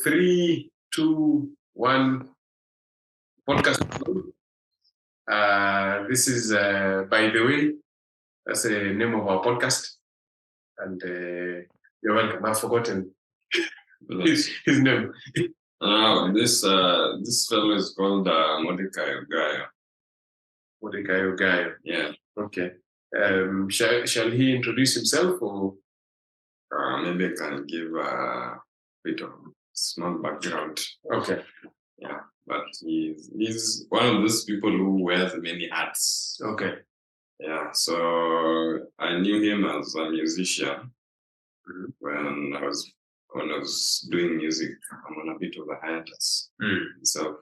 3, 2, 1, podcast. This is, by the way, that's the name of our podcast. And you're welcome. I've forgotten his name. This fellow is called Mordecai Ogayo. Mordecai Ogayo. Yeah. Okay. Shall he introduce himself, or maybe I can give a bit of small background. Okay. Yeah, but he's one of those people who wears many hats. Okay. Yeah, so I knew him as a musician when I was doing music. I'm on a bit of a hiatus. So,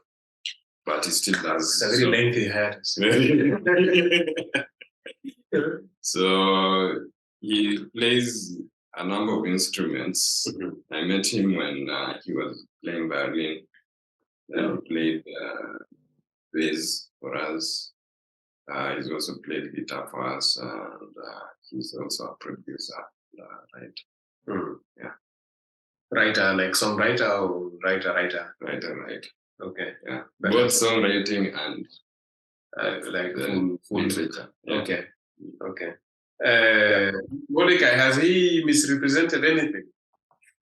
but he still does. It's a very lengthy hiatus. So he plays a number of instruments. I met him when he was playing violin. Then he played bass for us. He's also played guitar for us, and he's also a producer, right? Yeah. Writer, like songwriter, or writer? Writer. Okay. Yeah. Both songwriting and like full literature. Yeah. Okay. Mordecai, has he misrepresented anything?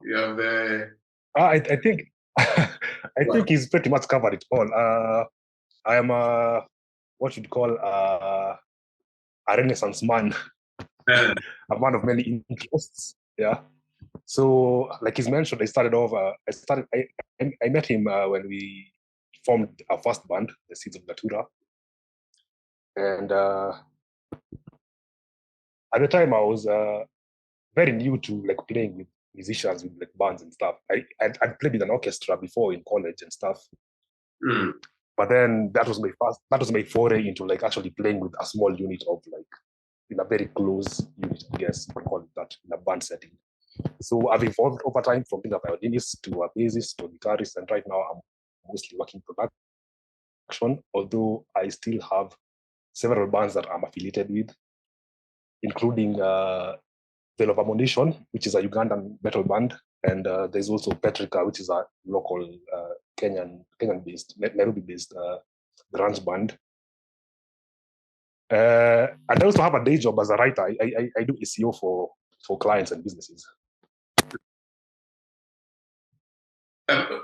You have the. I think I think he's pretty much covered it all. I am what you'd call a Renaissance man, a man of many interests. Yeah. So, like he's mentioned, I met him when we formed our first band, the Seeds of Natura, and at the time I was very new to like playing with musicians, with like bands and stuff. I'd played with an orchestra before in college and stuff. But then that was my foray into like actually playing with a small unit of like in a very close unit, I guess you can call it that, in a band setting. So I've evolved over time from being a violinist to a bassist to a guitarist, and right now I'm mostly working production, although I still have several bands that I'm affiliated with, including the Love Ammunition, which is a Ugandan metal band, and there's also Petrica, which is a local Kenyan-based, Nairobi-based grunge band. And I also have a day job as a writer. I do SEO for clients and businesses.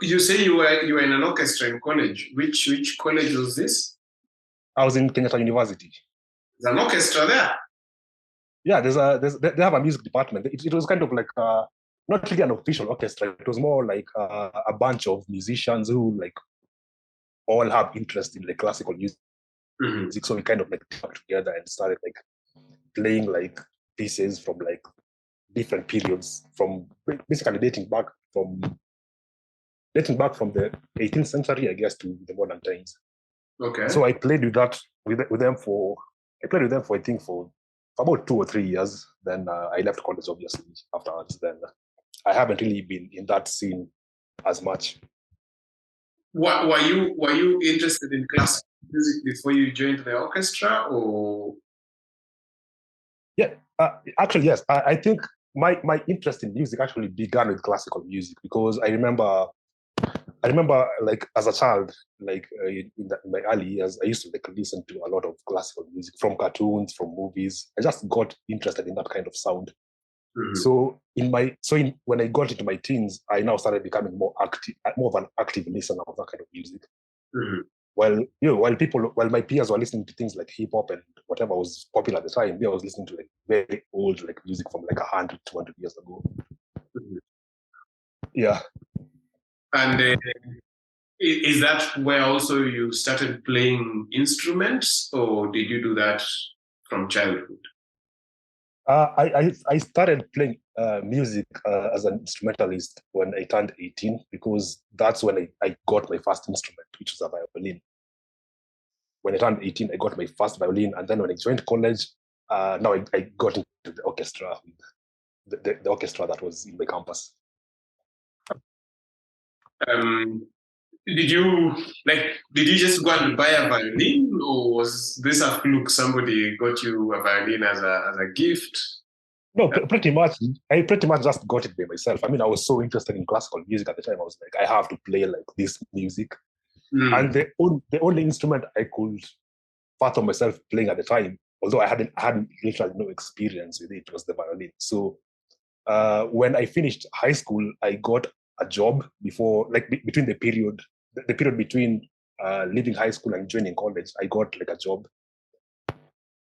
You say you were in an orchestra in college. Which college was this? I was in Kenyatta University. There's an orchestra there? Yeah, they have a music department. It was kind of like not really an official orchestra. It was more like a bunch of musicians who like all have interest in like classical music. So we kind of like got together and started like playing like pieces from like different periods, from basically dating back from the 18th century, I guess, to the modern times. Okay. So I played with them for I think for about 2 or 3 years. Then I left college, obviously, afterwards. Then I haven't really been in that scene as much. Were you interested in classical music before you joined the orchestra, or? Yeah, actually, yes. I think my interest in music actually began with classical music, because I remember like as a child, like in my early years, I used to like listen to a lot of classical music from cartoons, from movies. I just got interested in that kind of sound. So when I got into my teens, I now started becoming more of an active listener of that kind of music. While my peers were listening to things like hip hop and whatever was popular at the time, I was listening to like very old like music from like 100, 200 years ago. Yeah. And is that where also you started playing instruments, or did you do that from childhood? I started playing music as an instrumentalist when I turned 18, because that's when I got my first instrument, which was a violin. When I turned 18, I got my first violin, and then when I joined college, now I got into the orchestra, the orchestra that was in my campus. Did you just go and buy a violin, or was this a fluke? Somebody got you a violin as a gift? No, pretty much. I pretty much just got it by myself. I mean, I was so interested in classical music at the time. I was like, I have to play like this music. And the only instrument I could fathom myself playing at the time, although I hadn't literally no experience with it, was the violin. So when I finished high school, I got a job before, like between the period between leaving high school and joining college, I got like a job.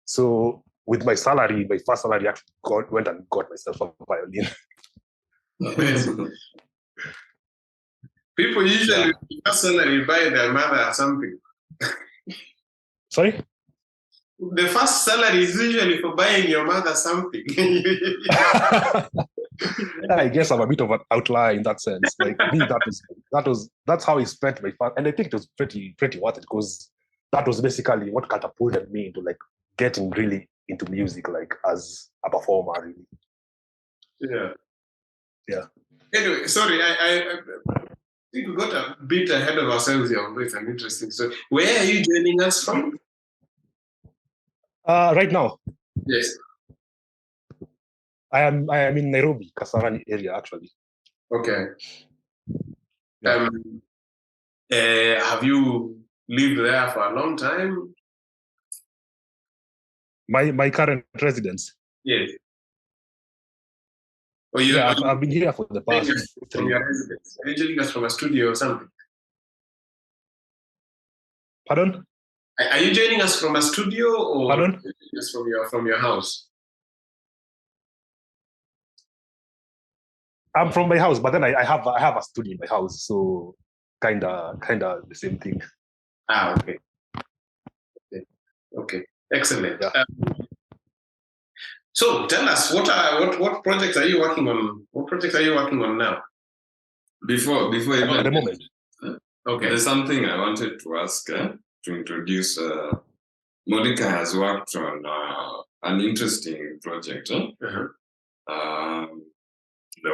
So with my salary, my first salary, actually went and got myself a violin. People usually first salary buy their mother something. Sorry? The first salary is usually for buying your mother something. I guess I'm a bit of an outlier in that sense. Like me, that's how I spent my first, and I think it was pretty worth it, because that was basically what catapulted me into like getting really into music, like as a performer, really. Yeah. Anyway, sorry, I think we got a bit ahead of ourselves here. It's an interesting story. Where are you joining us from? Right now, yes, I am in Nairobi, Kasarani area, actually. Okay. Yeah. Have you lived there for a long time? My current residence. Yes. I've been here for the past 3 from your years. residence. Are you joining us from a studio or something? Pardon? Are you joining us from a studio or Pardon? just from your house? I'm from my house, but then I have a studio in my house, so kinda the same thing. Okay. Okay. Excellent. Yeah. So tell us, what projects are you working on? What projects are you working on now? Before even at the moment. Okay. There's something I wanted to ask to introduce. Mordecai has worked on an interesting project. The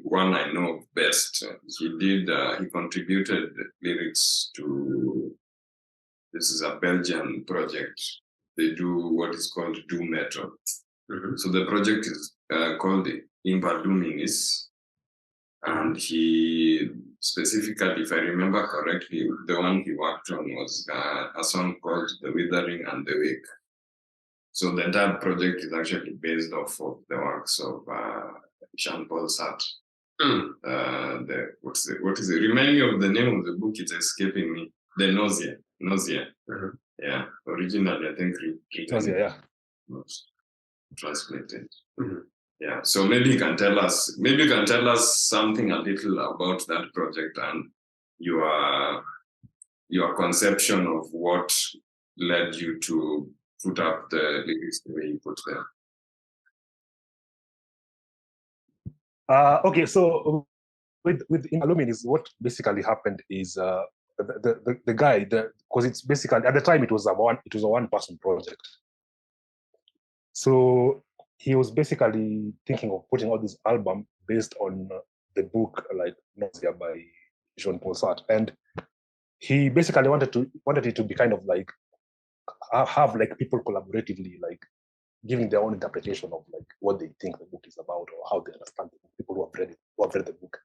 one I know best. He contributed lyrics to. This is a Belgian project. They do what is called doom metal. So the project is called Imba Luminis. And he specifically, if I remember correctly, the one he worked on was a song called The Withering and the Wake. So the entire project is actually based off of the works of Jean-Paul Sartre. What is it? Remind me of the name of the book, it's escaping me. The Nausea. Yeah, originally I think Nausea, was translated. Yeah, so maybe you can tell us something a little about that project and your conception of what led you to put up the lyrics the way you put them. Okay, so with Illuminis, what basically happened is the guy, because it's basically at the time it was a one-person project. So he was basically thinking of putting out this album based on the book like Nausea by Jean-Paul Sartre, and he basically wanted it to be kind of like have like people collaboratively like giving their own interpretation of like what they think the book is about or how they understand it, people who have read the book.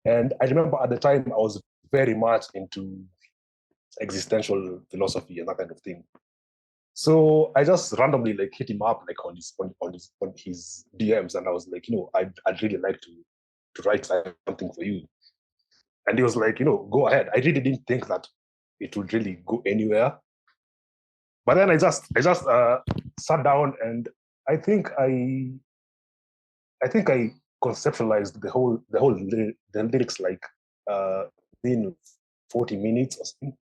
And I remember at the time I was very much into existential philosophy and that kind of thing. So I just randomly like hit him up like on his DMs, and I was like, I'd really like to write something for you. And he was like, go ahead. I really didn't think that it would really go anywhere. But then I just sat down, and I think I conceptualized the lyrics like in 40 minutes or something.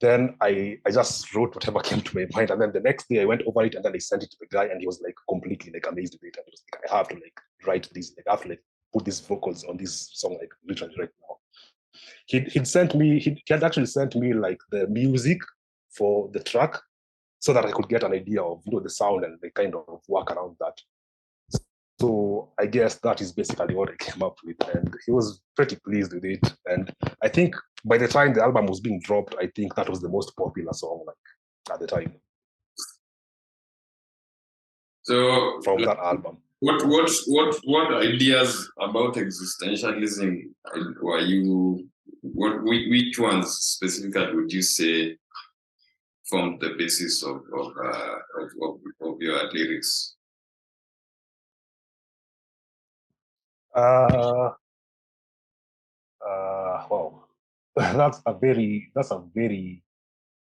Then I just wrote whatever came to my mind, and then the next day I went over it, and then I sent it to the guy, and he was like completely like amazed with it. And he was like, I have to like write this, like I have to like put these vocals on this song like literally right now. He had actually sent me like the music for the track, so that I could get an idea of the sound and the kind of work around that. So I guess that is basically what I came up with, and he was pretty pleased with it. And I think by the time the album was being dropped, I think that was the most popular song like at the time. So from that album. What ideas about existentialism were you? Which ones specifically would you say formed the basis of your lyrics? Wow, that's a very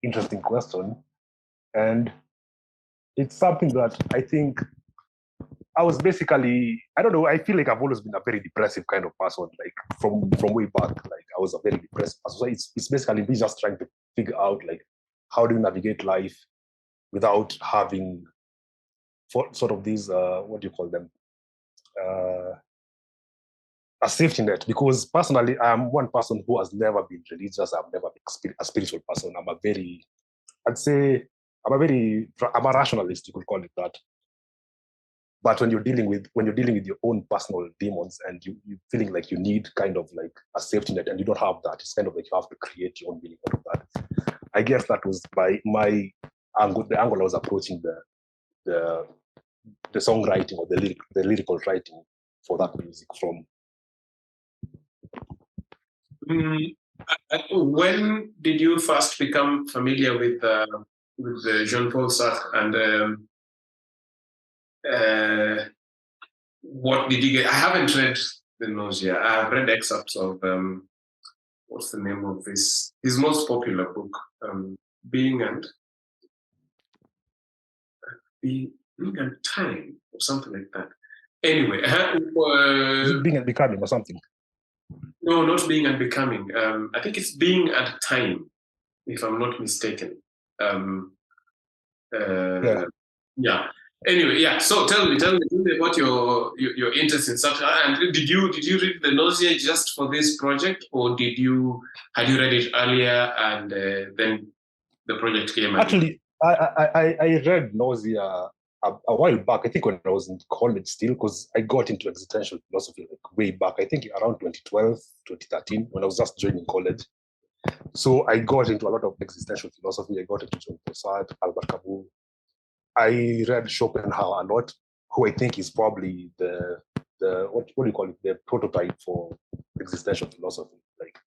interesting question, and it's something that I think I was basically, I don't know, I feel like I've always been a very depressive kind of person, like from way back. Like I was a very depressed person. So it's basically me just trying to figure out like how do you navigate life without having sort of these what do you call them? A safety net. Because personally, I'm one person who has never been religious. I've never been a spiritual person. I'd say I'm a rationalist, you could call it that. But when you're dealing with your own personal demons and you feeling like you need kind of like a safety net and you don't have that, it's kind of like you have to create your own meaning out of that. I guess that was by my angle, the angle I was approaching the songwriting or the lyrical writing for that music from. When did you first become familiar with the Jean-Paul Sartre, and what did you get? I haven't read the Nausea. I've read excerpts of what's the name of his most popular book, Being and Time, or something like that. Anyway, Is it Being and Becoming or something? No, not Being and Becoming. I think it's Being and Time, if I'm not mistaken. Yeah. Anyway, yeah. So tell me about your interest in Sartre. And did you read the Nausea just for this project, or had you read it earlier and then the project came? Actually, I read Nausea a while back. I think when I was in college still, because I got into existential philosophy like way back. I think around 2012, 2013, when I was just joining college. So I got into a lot of existential philosophy. I got into Jean-Paul Sartre, Albert Camus. I read Schopenhauer a lot, who I think is probably the what do you call it, the prototype for existential philosophy. Like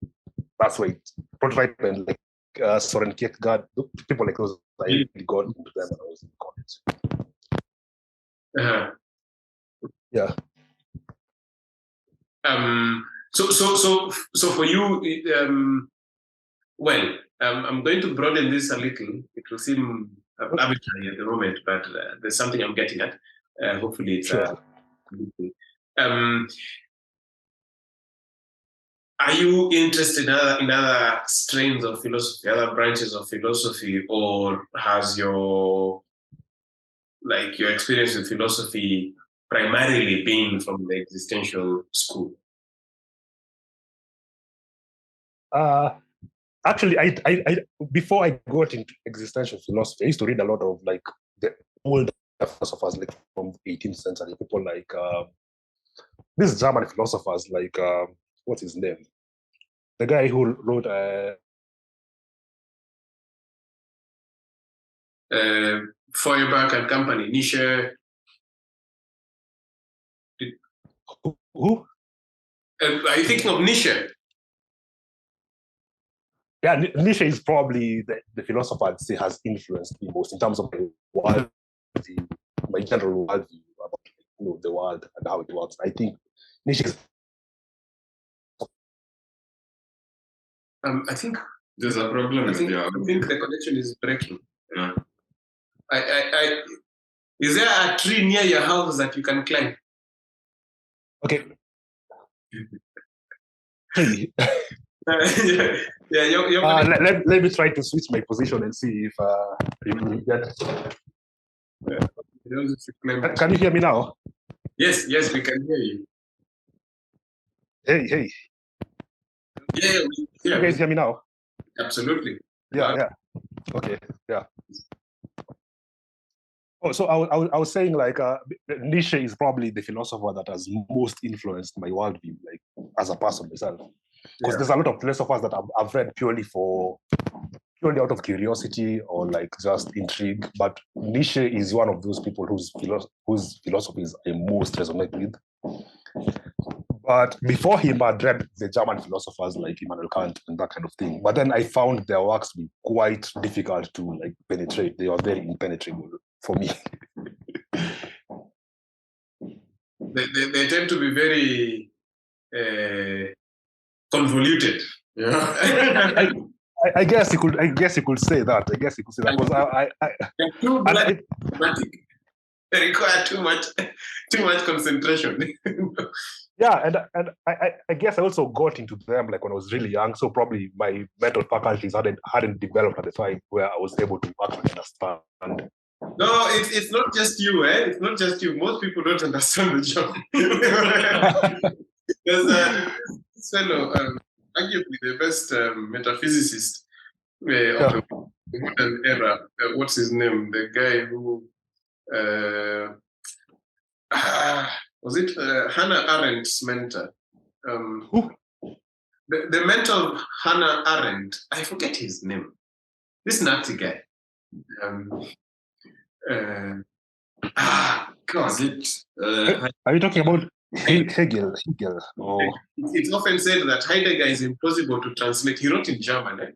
that's why prototype and like Soren Kierkegaard, people like those. I really got into them when I was in college. Uh-huh. Yeah. So for you, well, I'm going to broaden this a little. It will seem arbitrary at the moment, but there's something I'm getting at. Hopefully, it's sure. Are you interested in other strains of philosophy, other branches of philosophy, or has your experience with philosophy primarily been from the existential school? Actually, I before I got into existential philosophy, I used to read a lot of like the old philosophers, like from the 18th century, people like these German philosophers, like what's his name? The guy who wrote Feuerbach and Company, Nietzsche. Who? Are you thinking of Nietzsche? Yeah, Nietzsche is probably the philosopher I'd say has influenced me most in terms of my worldview, my general worldview about the world and how it works. I think Nietzsche is. I think there's a problem. I think the connection is breaking. Yeah. Is there a tree near your house that you can climb? Okay. Tree. Let me try to switch my position and see if you get it. Can you hear me now? Yes, we can hear you. Hey. Yeah. You guys hear me now? Absolutely. Yeah. Okay. Yeah. Oh, so I was saying like Nietzsche is probably the philosopher that has most influenced my worldview, like as a person myself. Because there's a lot of philosophers that I've read purely for purely out of curiosity or like just intrigue. But Nietzsche is one of those people whose philosophies I most resonate with. But before him, I'd read the German philosophers like Immanuel Kant and that kind of thing. But then I found their works to be quite difficult to like penetrate. They were very impenetrable for me. They tend to be very convoluted. Yeah. I guess you could say that. Because too dramatic. They require too much concentration. Yeah, and I guess I also got into them like when I was really young, so probably my mental faculties hadn't developed at the time where I was able to actually understand. No, it's not just you, eh? It's not just you. Most people don't understand the job. There's this fellow, arguably the best metaphysicist of the modern era. What's his name? The guy who was it Hannah Arendt's mentor? Who? The mentor of Hannah Arendt. I forget his name. This Nazi guy. God. Is it? Are you talking about Hegel? Oh. It's often said that Heidegger is impossible to translate. He wrote in German.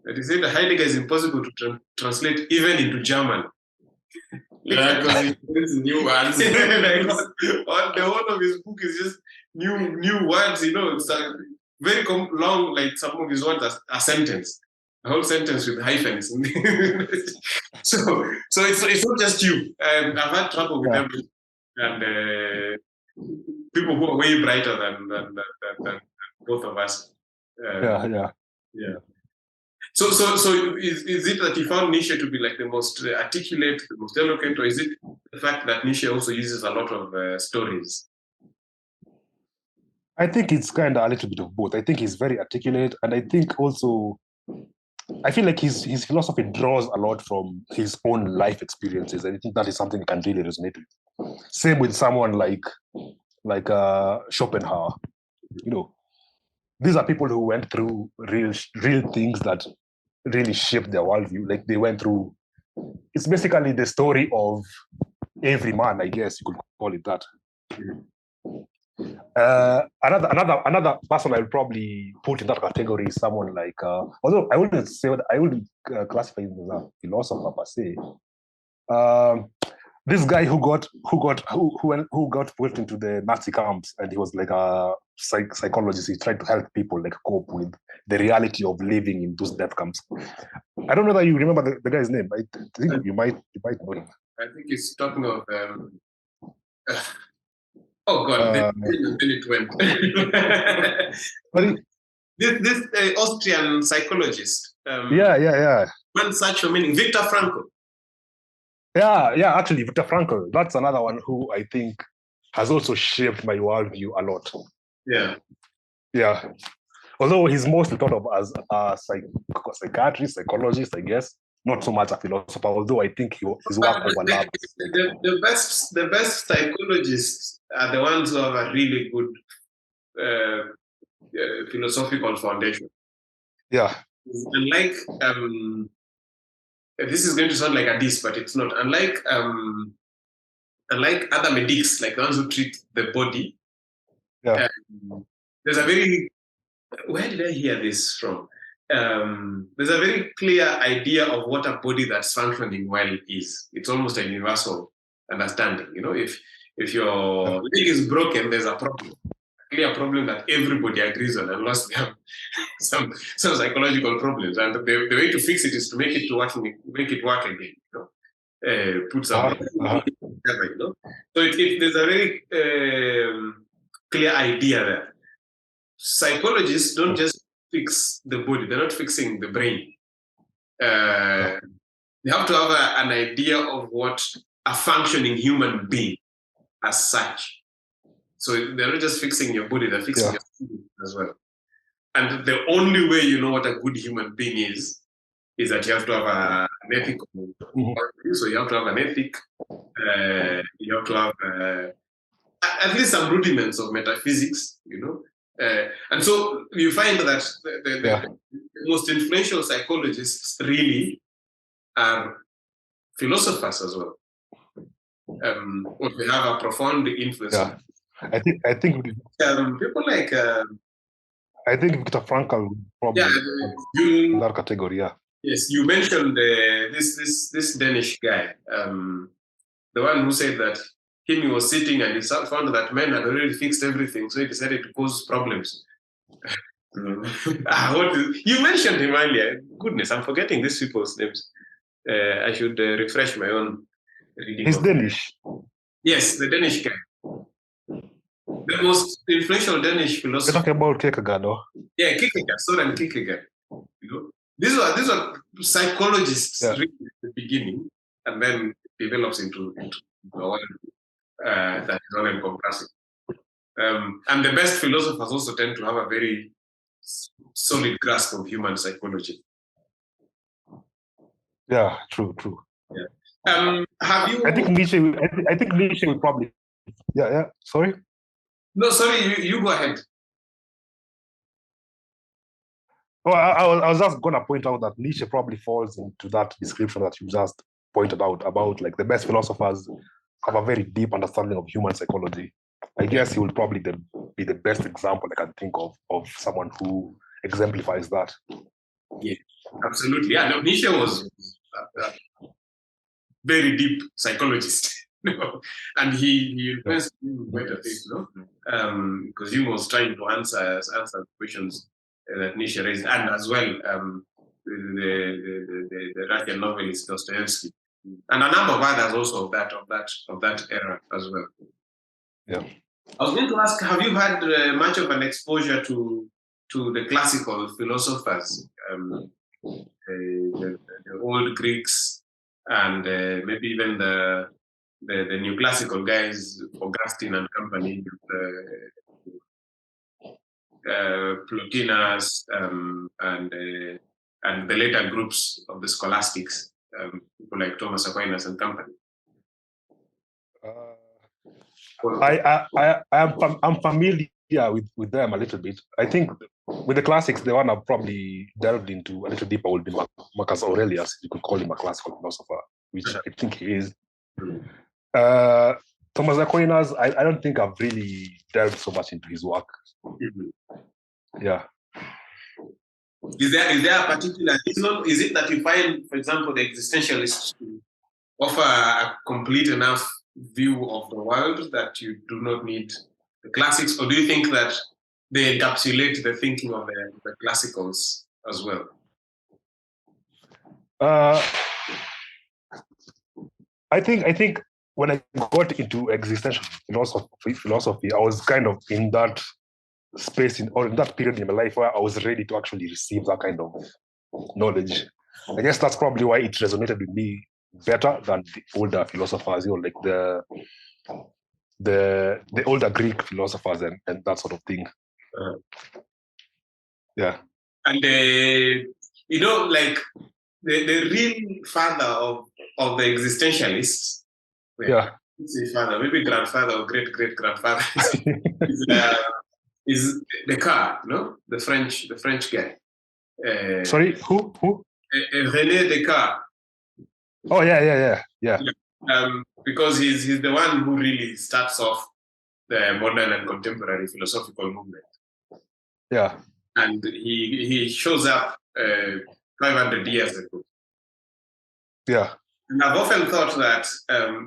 But he said that Heidegger is impossible to translate even into German. Yeah, because he brings new words. The whole of his book is just new words. It's very long. Like some of his words are a sentence, a whole sentence with hyphens. so it's not just you. I've had trouble with them, and people who are way brighter than both of us. Yeah. So is it that you found Nietzsche to be like the most articulate, the most eloquent, or is it the fact that Nietzsche also uses a lot of stories? I think it's kind of a little bit of both. I think he's very articulate, and I think also, I feel like his philosophy draws a lot from his own life experiences. And I think that is something you can really resonate with. Same with someone like Schopenhauer. These are people who went through real things that really shaped their worldview. Like they went through. It's basically the story of every man, I guess you could call it that. Another person I would probably put in that category is someone like, although I wouldn't say that I wouldn't classify him as a philosopher per se. This guy who got put into the Nazi camps, and he was like a psychologist. He tried to help people like cope with the reality of living in those death camps. I don't know that you remember the guy's name. I think you might know him. I think he's talking of. Oh God! Then it went. This Austrian psychologist. Yeah. One such a meaning, Viktor Frankl. Yeah. Actually, Viktor Frankl. That's another one who I think has also shaped my worldview a lot. Yeah. Although he's mostly thought of as a psychiatrist, psychologist, I guess. Not so much a philosopher, although I think his work overlaps. The best psychologists are the ones who have a really good philosophical foundation. Yeah. Unlike this is going to sound like a diss, but it's not. Unlike other medics, like the ones who treat the body. Yeah. There's a very, where did I hear this from? There's a very clear idea of what a body that's functioning well is. It's almost a universal understanding. If your leg is broken, there's a problem. A clear problem that everybody agrees on, unless they have some psychological problems. And the way to fix it is to make it work again. Put some together, So there's a very clear idea there. Psychologists don't just fix the body; they're not fixing the brain. They have to have an idea of what a functioning human being as such. So they're not just fixing your body; they're fixing your spirit as well. And the only way you know what a good human being is that you have to have an ethical. So you have to have an ethic. You have to have at least some rudiments of metaphysics, and so you find that most influential psychologists really are philosophers as well. Or they have a profound influence. Yeah. I think people like I think Viktor Frankl probably in that category. Yeah. Yes, you mentioned this Danish guy, the one who said that he was sitting and he found that men had already fixed everything, so he decided to cause problems. You mentioned him earlier. Goodness, I'm forgetting these people's names. I should refresh my own reading. He's Danish. Yes, the Danish guy. The most influential Danish philosopher. You're talking about Kierkegaard, no? Yeah, Kierkegaard, Søren Kierkegaard. These are psychologists really at the beginning, and then it develops into a world that is all-encompassing. And the best philosophers also tend to have a very solid grasp of human psychology. Yeah, true. Yeah. Have you? I think Nietzsche will probably. Yeah. Sorry. No, sorry. You go ahead. Oh, I was just gonna point out that Nietzsche probably falls into that description that you just pointed out about like the best philosophers have a very deep understanding of human psychology. I guess he will probably be the best example I can think of someone who exemplifies that. Yeah, absolutely. Yeah, no, Nietzsche was a very deep psychologist, and he influenced quite a bit, because he was trying to answer questions that Nietzsche raised, and as well the Russian novelist Dostoevsky, and a number of others also of that era as well. Yeah. I was going to ask, have you had much of an exposure to the classical philosophers, the old Greeks, and maybe even the new classical guys, Augustine and company, Plotinus, and the later groups of the scholastics, people like Thomas Aquinas and company? I'm familiar with them a little bit. I think with the classics, the one I've probably delved into a little deeper would be Marcus Aurelius. You could call him a classical philosopher, which I think he is. Thomas Aquinas, I don't think I've really delved so much into his work. Yeah. Is there a particular reason? Is it that you find, for example, the existentialists offer a complete enough view of the world that you do not need the classics, or do you think that they encapsulate the thinking of the classicals as well? I think when I got into existential philosophy, I was kind of in that space in that period in my life where I was ready to actually receive that kind of knowledge. I guess that's probably why it resonated with me better than the older philosophers, like the older Greek philosophers and that sort of thing. Yeah. And like the real father of the existentialists. Yeah. Father, maybe grandfather or great grandfather is Descartes, the French guy. Sorry, who? René Descartes. Oh yeah. Because he's the one who really starts off the modern and contemporary philosophical movement. Yeah. And he shows up 500 years ago. Yeah. And I've often thought that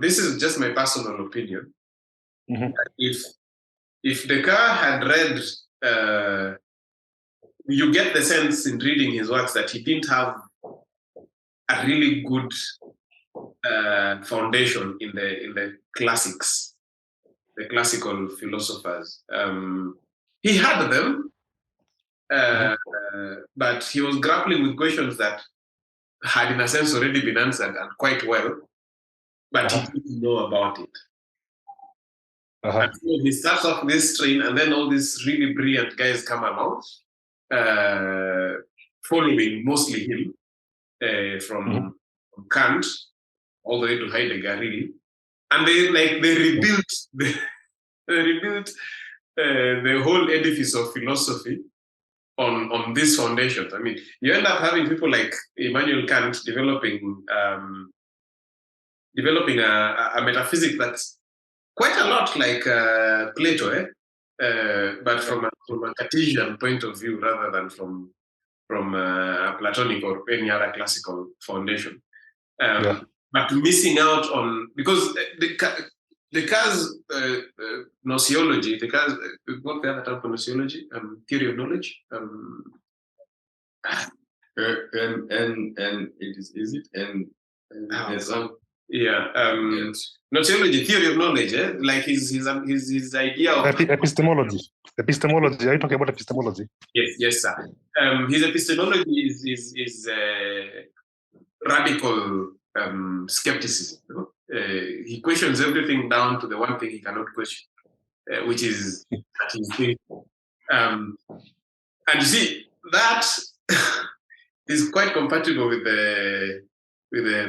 this is just my personal opinion. Mm-hmm. If Descartes had read, you get the sense in reading his works that he didn't have a really good foundation in the classics, the classical philosophers. He had them, but he was grappling with questions that had, in a sense, already been answered and quite well, but he didn't know about it. And so he starts off this train, and then all these really brilliant guys come along, following mostly him, from Kant all the way to Heidegger, really. And they rebuilt the whole edifice of philosophy on these foundations. I mean, you end up having people like Immanuel Kant developing a metaphysics that's quite a lot like Plato, but from a Cartesian point of view rather than from a Platonic or any other classical foundation. But missing out on, because Descartes' gnoseology, Descartes, what the other term for gnoseology? Theory of knowledge. And is it gnoseology, theory of knowledge, like his idea of epistemology. Epistemology. Are you talking about epistemology? Yes, sir. His epistemology is radical skepticism. You know? He questions everything down to the one thing he cannot question, which is that he's faithful. And you see, that is quite compatible with the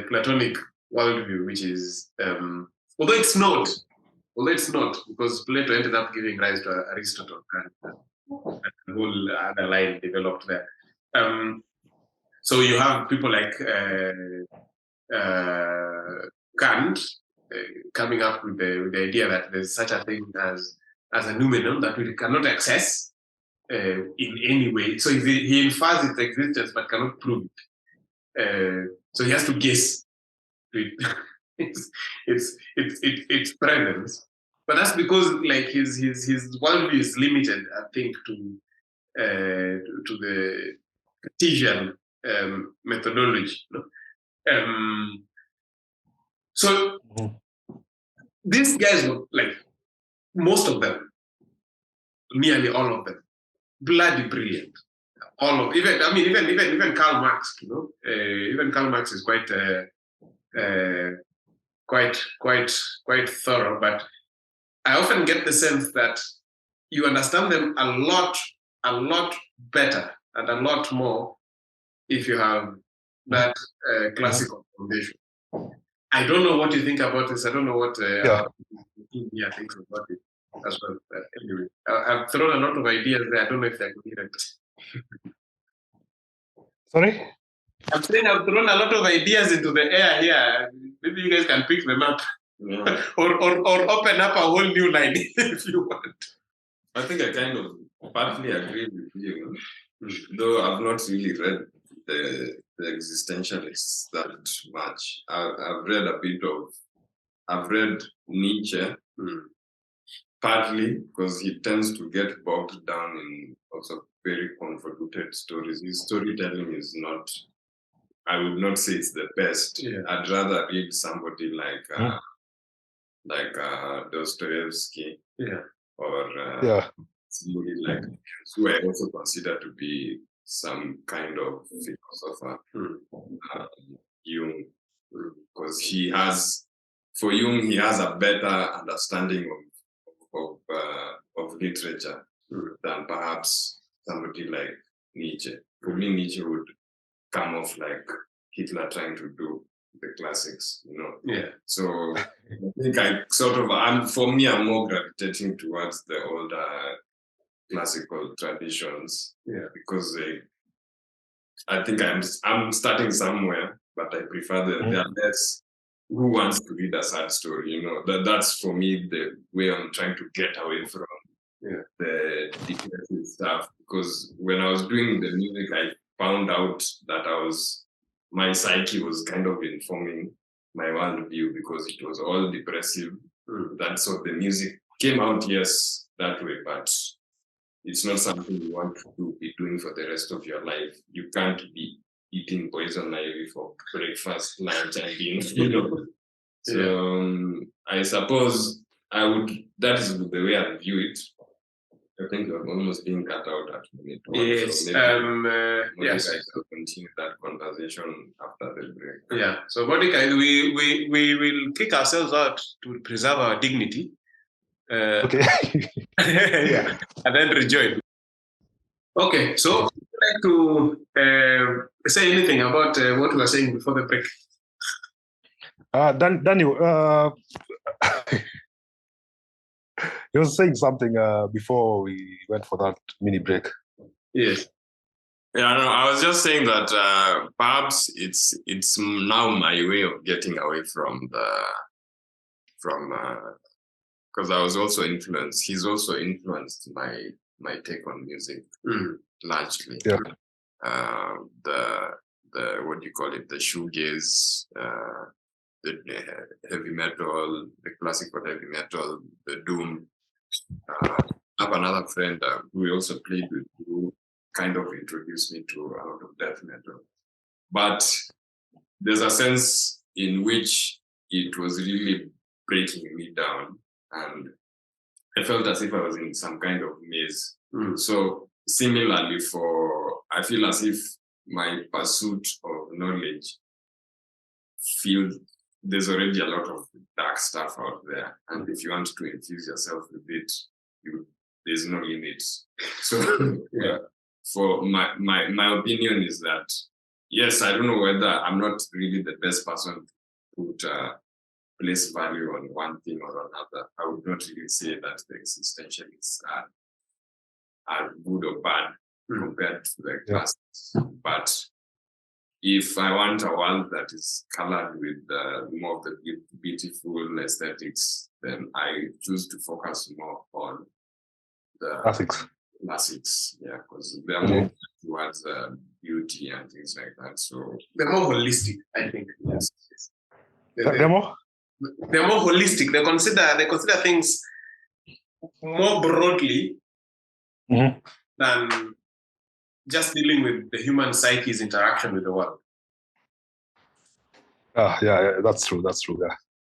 Platonic worldview, which is although it's not, because Plato ended up giving rise to Aristotle, and the whole other line developed there. So you have people like Kant coming up with the idea that there's such a thing as a noumenon that we cannot access in any way. So he infers its existence but cannot prove it. So he has to guess its presence. But that's because like his worldview is limited, I think, to the Cartesian methodology. You know? So these guys were like, most of them, nearly all of them, bloody brilliant. All of even Karl Marx, you know, even Karl Marx is quite thorough. But I often get the sense that you understand them a lot better and a lot more if you have that classical foundation. I don't know what you think about this. I don't know what India thinks about it as well. Anyway, I've thrown a lot of ideas there. I don't know if they're coherent. Sorry? I'm saying I've thrown a lot of ideas into the air here. Maybe you guys can pick them up. Yeah. or open up a whole new line if you want. I think I kind of partly agree with you, though I've not really read the existentialists that much. I've read Nietzsche, partly because he tends to get bogged down in also very convoluted stories. His storytelling is not, I would not say it's the best. Yeah. I'd rather read somebody like Dostoevsky, or somebody like, who I also consider to be some kind of philosopher, Jung, because he has a better understanding of literature than perhaps somebody like Nietzsche. For me, Nietzsche would come off like Hitler trying to do the classics, you know. Yeah. So I think for me, I'm more gravitating towards the older classical traditions. Yeah. Because I think I'm starting somewhere, but I prefer the less. Who wants to read a sad story? You know, that's for me the way I'm trying to get away from the depressive stuff. Because when I was doing the music, I found out that my psyche was kind of informing my worldview because it was all depressive. That's what the music came out, yes, that way, but it's not something you want to be doing for the rest of your life. You can't be eating poison ivy for breakfast, lunch, and dinner, you know. So I suppose that is the way I view it. I think I'm almost being cut out at minute one. Yes. So maybe I shall continue that conversation after the break. Yeah. So Mordecai, we will kick ourselves out to preserve our dignity. Okay. Yeah. And then rejoin. Okay. So would you like to say anything about what we were saying before the break? Daniel, he was saying something before we went for that mini break. Yes. Yeah, no, I was just saying that perhaps it's now my way of getting away from because I was also influenced. He's also influenced my take on music largely. Yeah. The what do you call it? The shoegaze, the heavy metal, the classical heavy metal, the doom. I have another friend who also played with, who kind of introduced me to a lot of death metal. But there's a sense in which it was really breaking me down, and I felt as if I was in some kind of maze. So similarly, I feel as if my pursuit of knowledge feels there's already a lot of dark stuff out there, and if you want to infuse yourself with it, there's no limit. So for my opinion is that, yes, I don't know whether I'm not really the best person to put place value on one thing or another. I would not really say that the existentialists are good or bad compared to the classics. But if I want a world that is colored with more of the beautiful aesthetics, then I choose to focus more on the classics, yeah, because they're more towards beauty and things like that. So they're more holistic, I think. Yes. They're more holistic. They consider things more broadly than just dealing with the human psyche's interaction with the world. Yeah, that's true.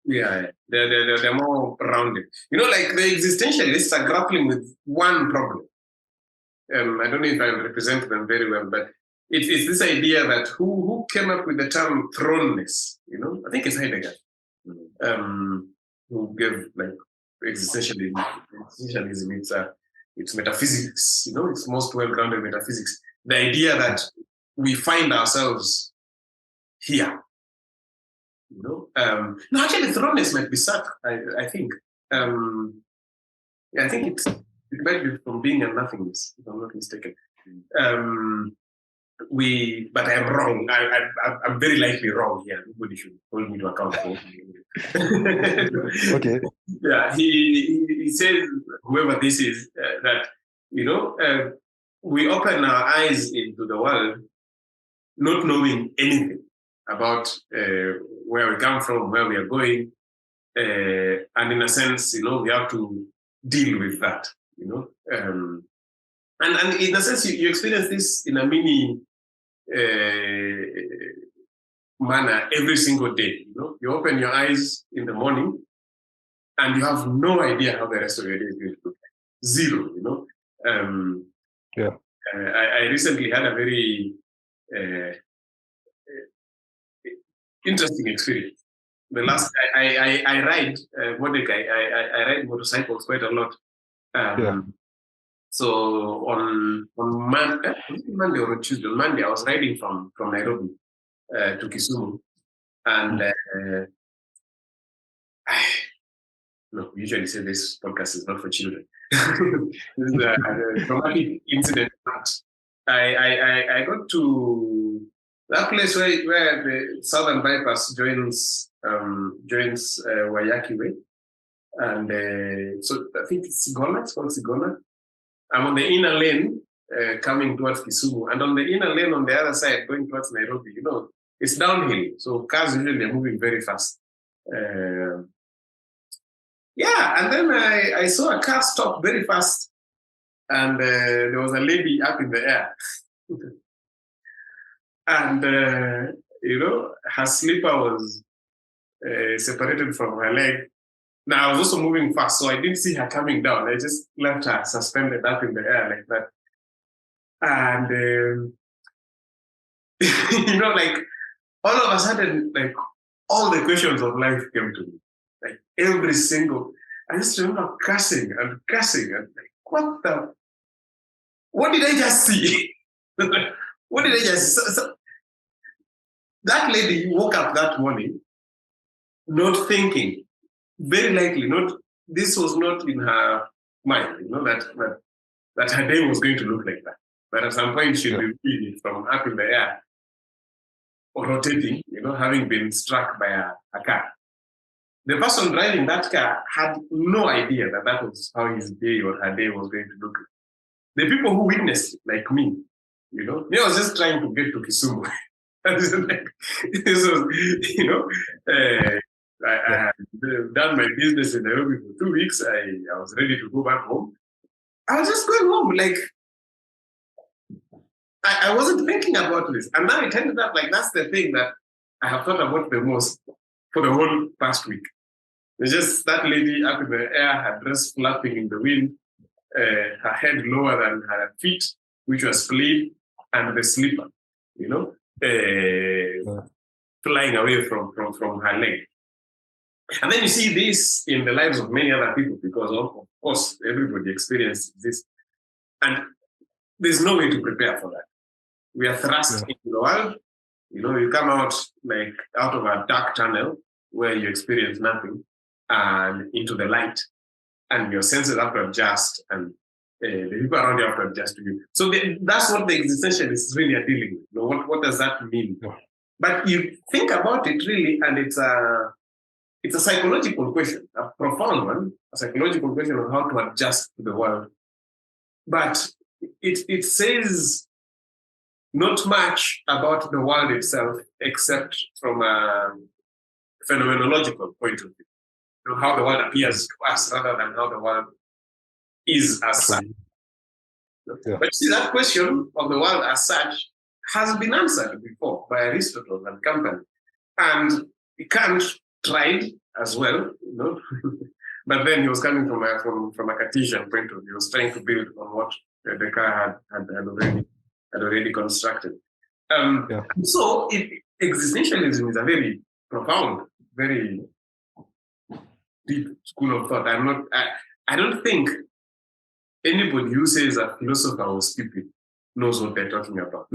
Yeah, they're more rounded. Like the existentialists are grappling with one problem. I don't know if I represent them very well, but it's this idea that who came up with the term thrownness? I think it's Heidegger, who gave like existentialism. It's metaphysics. It's most well-grounded metaphysics. The idea that we find ourselves here. No, actually, thrownness might be sad. I think. I think it might be from being and nothingness, if I'm not mistaken. But I am wrong. I'm very likely wrong here. Nobody should hold me to account for. Okay. Yeah, he says, whoever this is, that we open our eyes into the world, not knowing anything about where we come from, where we are going, and in a sense, we have to deal with that. And in a sense, you experience this in a mini manner every single day. You open your eyes in the morning, and you have no idea how the rest of your day is going to look like. Zero. I recently had a very interesting experience. The last I ride Mordecai. I ride motorcycles quite a lot. So on Monday or on Tuesday, on Monday, I was riding from Nairobi to Kisumu, and no, we usually say this podcast is not for children. This is a traumatic incident. I got to that place where the Southern Bypass joins Wayaki Way, and so I think it's Sigona. It's called Sigona. I'm on the inner lane coming towards Kisumu, and on the inner lane on the other side going towards Nairobi. It's downhill, so cars usually are moving very fast. And then I saw a car stop very fast, and there was a lady up in the air. And, her slipper was separated from her leg. Now, I was also moving fast, so I didn't see her coming down. I just left her suspended up in the air like that. And, like, all of a sudden, like, all the questions of life came to me. Like, every single... I just remember cursing and like, what did I just see? What did I just see? So, that lady woke up that morning not thinking, very likely this was not in her mind, that her day was going to look like that. but at some point she'll be viewing it from up in the air or rotating, having been struck by a car. The person driving that car had no idea that was how his day or her day was going to look. The people who witnessed it, like me, me, I was just trying to get to Kisumu. I had done my business in Nairobi for 2 weeks. I was ready to go back home. I was just going home, like, I wasn't thinking about this. And now it ended up like that's the thing that I have thought about the most for the whole past week. It's just that lady up in the air, her dress flapping in the wind, her head lower than her feet, which was splayed, and the slipper, flying away from her leg. And then you see this in the lives of many other people because, of course, everybody experiences this. And there's no way to prepare for that. We are thrust into the world. You come out like out of a dark tunnel where you experience nothing and into the light. And your senses have to adjust and the people around you have to adjust to you. So that's what the existentialists really are dealing with. What does that mean? Yeah. But you think about it really, and it's a psychological question, a profound one, a psychological question of how to adjust to the world. But it says not much about the world itself, except from a phenomenological point of view. How the world appears to us rather than how the world is as such. Yeah. But see, that question of the world as such has been answered before by Aristotle and company. And Kant tried as well, but then he was coming from a Cartesian point of view. He was trying to build on what Descartes had already constructed. So existentialism is a very profound, very deep school of thought. I don't think anybody who says a philosopher was stupid knows what they're talking about.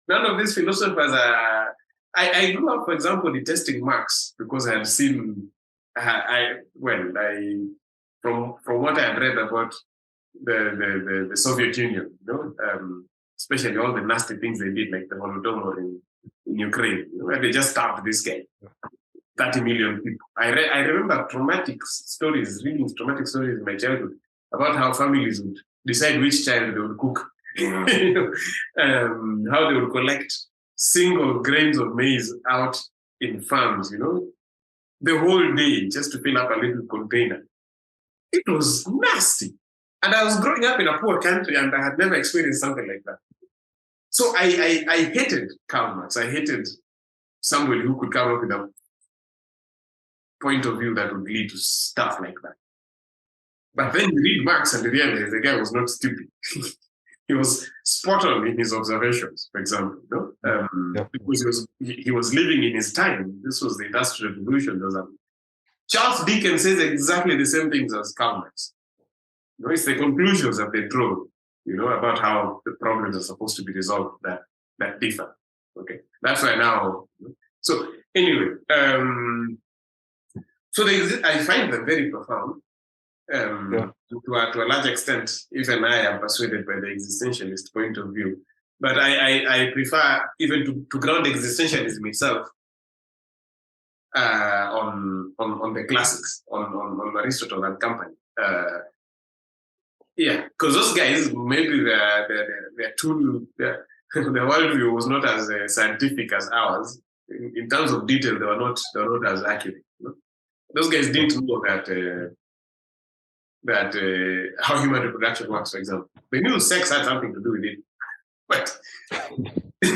None of these philosophers are. I grew up, for example, detesting Marx because I had seen. From what I had read about the Soviet Union, especially all the nasty things they did, like the Holodomor in Ukraine, where they just starved this guy, 30 million people. I remember reading traumatic stories in my childhood about how families would decide which child they would cook, how they would collect single grains of maize out in farms, the whole day just to fill up a little container. It was nasty. And I was growing up in a poor country and I had never experienced something like that. So I hated Karl Marx. I hated somebody who could come up with a point of view that would lead to stuff like that. But then you read Marx and you realize the guy was not stupid. He was spot on in his observations, for example. Because he was living in his time. This was the Industrial Revolution. Charles Dickens says exactly the same things as Karl Marx. It's the conclusions that they draw, about how the problems are supposed to be resolved that differ. Okay, that's why now. So anyway, so I find them very profound. To a large extent, even I am persuaded by the existentialist point of view. But I prefer even to ground existentialism itself on the classics, on Aristotle and company. Because those guys, maybe their tool, their worldview was not as scientific as ours. In terms of detail, they were not as accurate. Those guys didn't know that how human reproduction works, for example. They knew sex had something to do with it, but they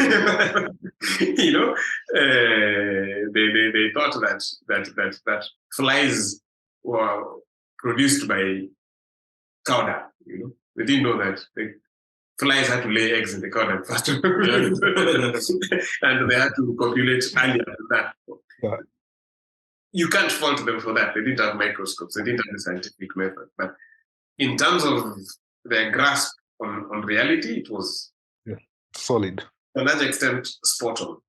thought that flies were produced by cow dung. They didn't know that the flies had to lay eggs in the cow dung first, and they had to copulate earlier than that. Yeah. You can't fault them for that. They didn't have microscopes. They didn't have the scientific method. But in terms of their grasp on reality, it was solid. To a large extent, spot on.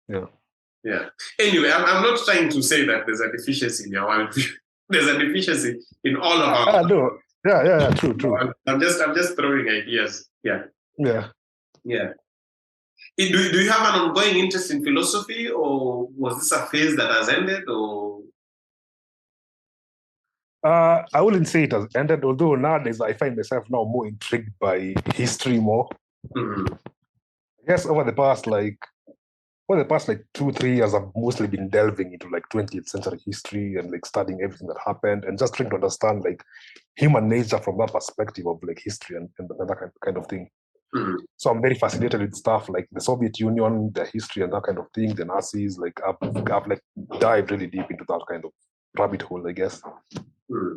Yeah. Anyway, I'm not trying to say that there's a deficiency in your worldview. there's a deficiency in all of our. No. Yeah, true. I'm just throwing ideas. Yeah. Do you have an ongoing interest in philosophy, or was this a phase that has ended, or? I wouldn't say it has ended, although nowadays I find myself now more intrigued by history more. Mm-hmm. I guess over the past like 2-3 years, I've mostly been delving into like 20th century history and like studying everything that happened and just trying to understand like human nature from that perspective of like history and that kind of thing. Mm-hmm. So I'm very fascinated with stuff like the Soviet Union, their history and that kind of thing, the Nazis. Like I've like dived really deep into that kind of rabbit hole, I guess. Mm-hmm.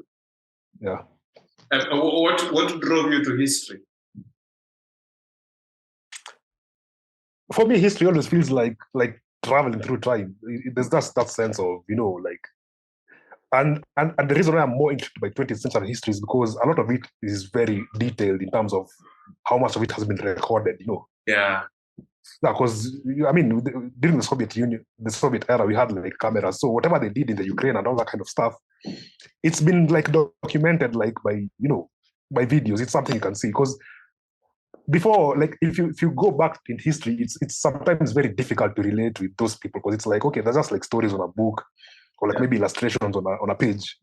Yeah. What drove you to history? For me, history always feels like traveling through time. There's just that sense of, like, and the reason why I'm more interested by 20th century history is because a lot of it is very detailed in terms of how much of it has been recorded, Yeah. Because I mean, during the Soviet Union, the Soviet era, we had like cameras. So whatever they did in the Ukraine and all that kind of stuff, it's been like documented like by by videos. It's something you can see because before, like if you go back in history, it's sometimes very difficult to relate with those people because it's like, okay, they're just like stories on a book or like maybe illustrations on a page.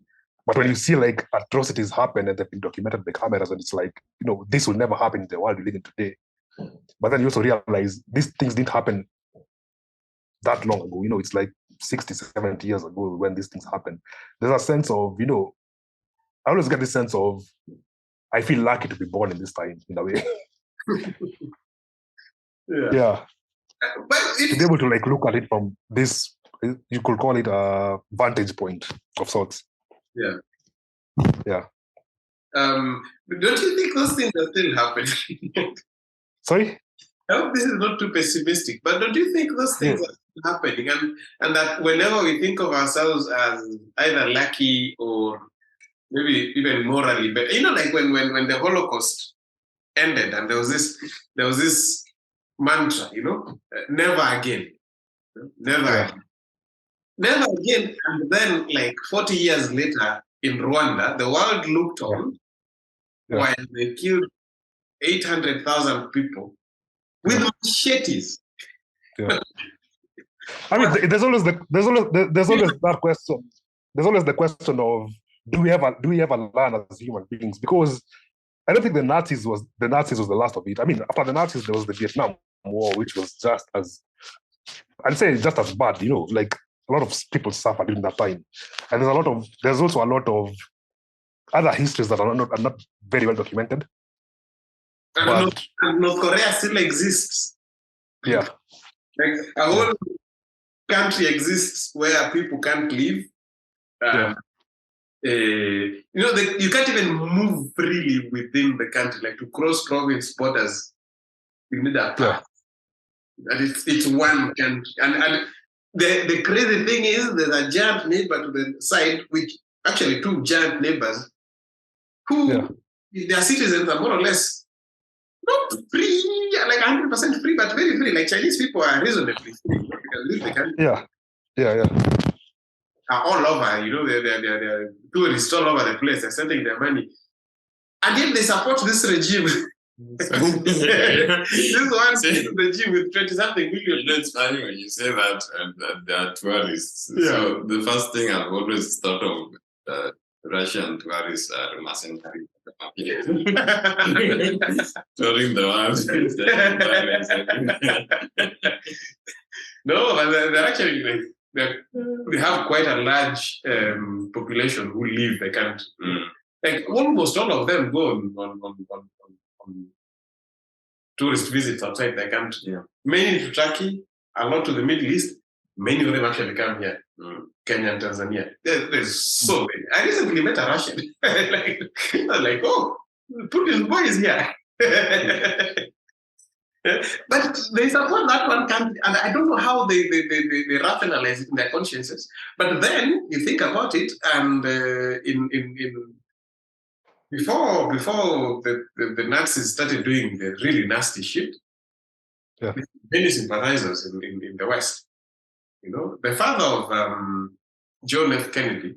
But when you see like atrocities happen and they've been documented by cameras, and it's like, this will never happen in the world we live in today. But then you also realize these things didn't happen that long ago. It's like 60, 70 years ago when these things happen. There's a sense of, I always get this sense of, I feel lucky to be born in this time in a way. Yeah. But to be able to like look at it from this, you could call it a vantage point of sorts. Yeah. Don't you think those things are still happening? Sorry? I hope this is not too pessimistic, but don't you think those things are still happening? And that whenever we think of ourselves as either lucky or maybe even morally better, like when the Holocaust ended and there was this mantra, never again. Never again. Never again. And then like 40 years later in Rwanda, the world looked on while they killed 800,000 people with machetes. Yeah. I mean, there's always that question. There's always the question of do we ever learn as human beings? Because I don't think the Nazis was the last of it. I mean, after the Nazis, there was the Vietnam War, which was just as, I'd say, just as bad. Like a lot of people suffered during that time, and there's also a lot of other histories that are not very well documented. And North Korea still exists. Yeah. Like a whole country exists where people can't live. You can't even move freely within the country. Like to cross province borders, you need a pass. And it's one country. And the crazy thing is there's a giant neighbor to the side, which actually two giant neighbors who their citizens are more or less not free, like 100% free, but very free. Like Chinese people are reasonably free. They can leave the country. Are all over, they're tourists all over the place. They're sending their money. And yet they support this regime. This one regime with 20-something million. It's funny when you say that, and they are tourists. So the first thing I've always thought of Russian tourists are mercenary. Touring the world. No, but they're actually they have quite a large population who leave the country. Like almost all of them go on tourist visits outside the country. Many to Turkey, a lot to the Middle East. Many of them actually come here, Kenya and Tanzania. There's so many. I recently met a Russian. I was like, oh, Putin's boy is here. But they support that one country, and I don't know how they rationalize it in their consciences. But then you think about it, and before the Nazis started doing the really nasty shit, many sympathizers in the West. The father of John F. Kennedy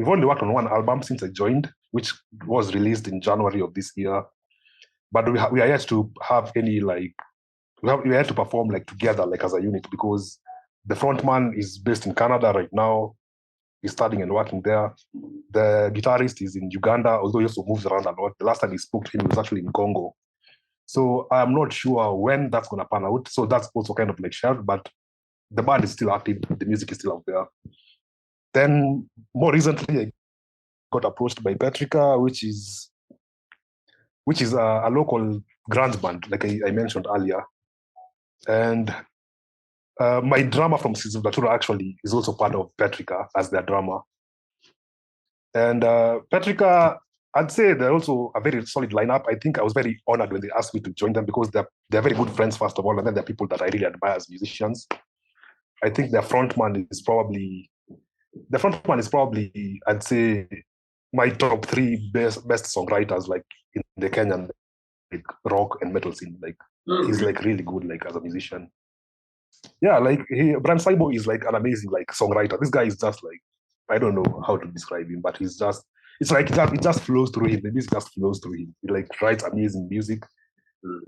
we've only worked on one album since I joined, which was released in January of this year. But we are yet to have any like we are yet to perform like together like as a unit, because the frontman is based in Canada right now. He's studying and working there. The guitarist is in Uganda, although he also moves around a lot. The last time we spoke to him, he was actually in Congo. So I'm not sure when that's going to pan out. So that's also kind of like shelved, but the band is still active. The music is still out there. Then more recently, I got approached by Petrica, which is a local grunge band, like I mentioned earlier. And my drummer from Season Datura actually is also part of Petrica as their drummer. And Petrica, I'd say they're also a very solid lineup. I think I was very honored when they asked me to join them, because they're very good friends, first of all, and then they're people that I really admire as musicians. I think their frontman is probably, I'd say, my top 3 best songwriters, like in the Kenyan like rock and metal scene. Like he's like really good, like as a musician. Yeah, like Brian Saibo is like an amazing like songwriter. This guy is just like, I don't know how to describe him, but he's just, it's like it just flows through him. The music just flows through him. He like writes amazing music.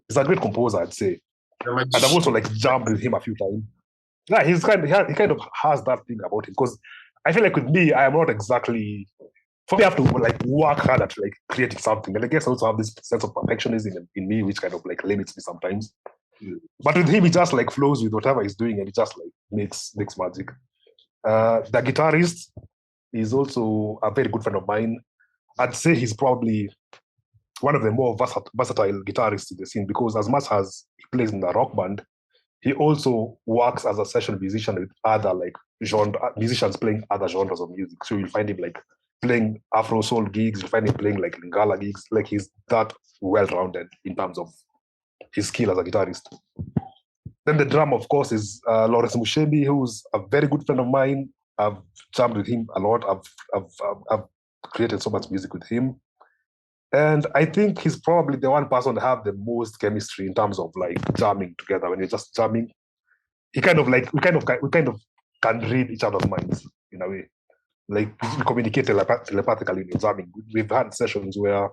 He's a great composer, I'd say. And I've also like jammed with him a few times. Yeah, he kind of has that thing about him, because I feel like with me, I am not exactly. For me, I have to like work hard at like creating something, and I guess I also have this sense of perfectionism in me, which kind of like limits me sometimes. But with him, he just like flows with whatever he's doing, and it just like makes magic. The guitarist is also a very good friend of mine. I'd say he's probably one of the more versatile guitarists in the scene, because as much as he plays in a rock band, he also works as a session musician with other like musicians playing other genres of music. So you'll find him like playing Afro soul gigs, you'll find him playing like Lingala gigs. Like he's that well-rounded in terms of his skill as a guitarist. Then the drum, of course, is Lawrence Mushembi, who's a very good friend of mine. I've jammed with him a lot. I've created so much music with him. And I think he's probably the one person to have the most chemistry in terms of like jamming together. When you're just jamming, we kind of can read each other's minds in a way. Like we communicate telepathically when you're jamming. We've had sessions where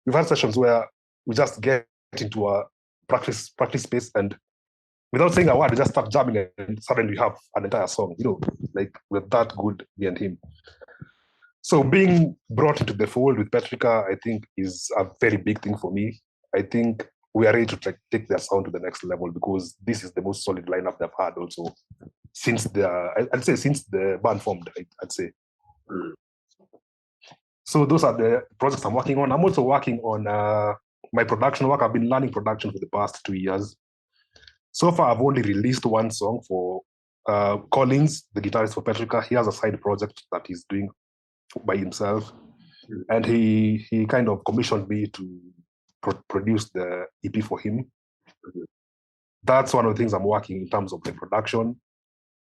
we just get into a practice space, and without saying a word, we just start jamming, and suddenly we have an entire song. Like we're that good, me and him. So being brought into the fold with Petrica, I think, is a very big thing for me. I think we are ready to take their sound to the next level, because this is the most solid lineup they've had also since the band formed, I'd say. So those are the projects I'm working on. I'm also working on my production work. I've been learning production for the past 2 years. So far, I've only released one song for Collins, the guitarist for Petrica. He has a side project that he's doing by himself, and he kind of commissioned me to produce the EP for him. That's one of the things I'm working in terms of the production.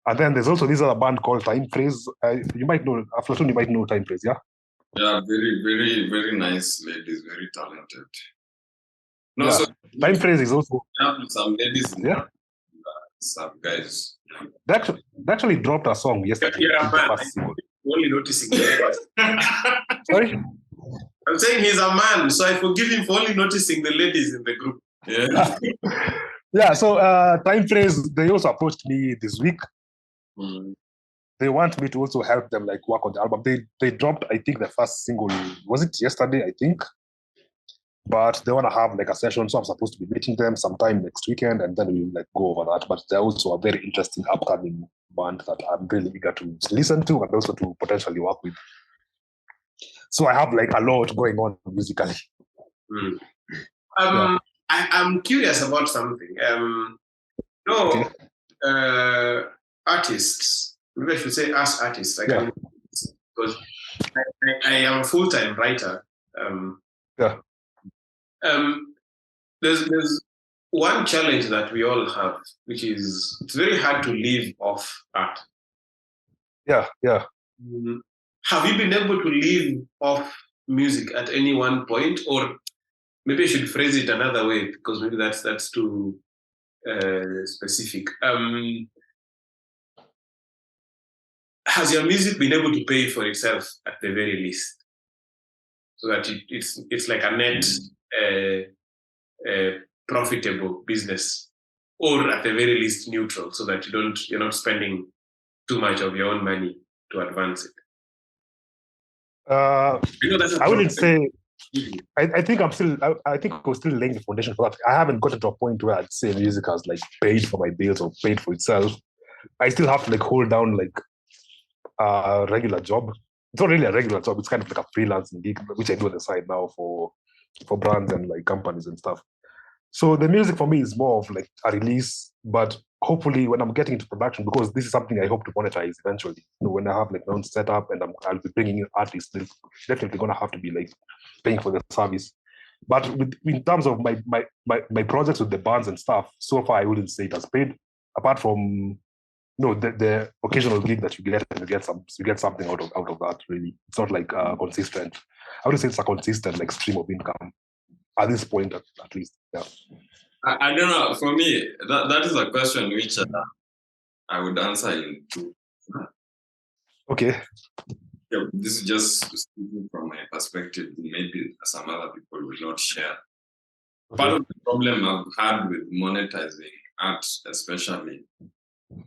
And then there's also this other band called Time Phrase. You might know, Aflatun, you might know Time Phrase, yeah? Yeah, very, very, very nice ladies, very talented. No, yeah. so Time Phrase is also some ladies, yeah. Some guys. They actually dropped a song yesterday. Yeah, the first single. Only noticing. Sorry? I'm saying he's a man, so I forgive him for only noticing the ladies in the group. Yeah. Yeah, so Time Phrase, they also approached me this week. They want me to also help them like work on the album. They dropped, I think, the first single, was it yesterday, I think? But they want to have like a session, so I'm supposed to be meeting them sometime next weekend, and then we'll like go over that. But they're also a very interesting upcoming band that I'm really eager to listen to and also to potentially work with. So I have like a lot going on musically. Yeah. I'm curious about something. Okay. Artists, maybe I should say us artists, because I am a full-time writer. There's one challenge that we all have, which is it's very hard to live off art. Yeah. Have you been able to live off music at any one point, or maybe I should phrase it another way, because maybe that's too specific. has your music been able to pay for itself at the very least, so that it's like a net profitable business, or at the very least neutral, so that you're not spending too much of your own money to advance it? I wouldn't say. I think I'm still. I think we're still laying the foundation for that. I haven't gotten to a point where I'd say music has like paid for my bills or paid for itself. I still have to like hold down like a regular job. It's not really a regular job. It's kind of like a freelancing gig, which I do on the side now for brands and like companies and stuff. So the music for me is more of like a release, but hopefully when I'm getting into production, because this is something I hope to monetize eventually. When I have like my own setup and I'll be bringing in artists, they're definitely gonna have to be like paying for the service. But in terms of my projects with the bands and stuff, so far I wouldn't say it has paid. Apart from the occasional gig that you get and you get something out of that. Really, it's not like consistent. I would say it's a consistent like stream of income at this point, at least. Yeah. I don't know. For me, that is a question which I would answer in two. Okay. Yeah, this is just speaking from my perspective. Maybe some other people will not share. Okay. Part of the problem I've had with monetizing art, especially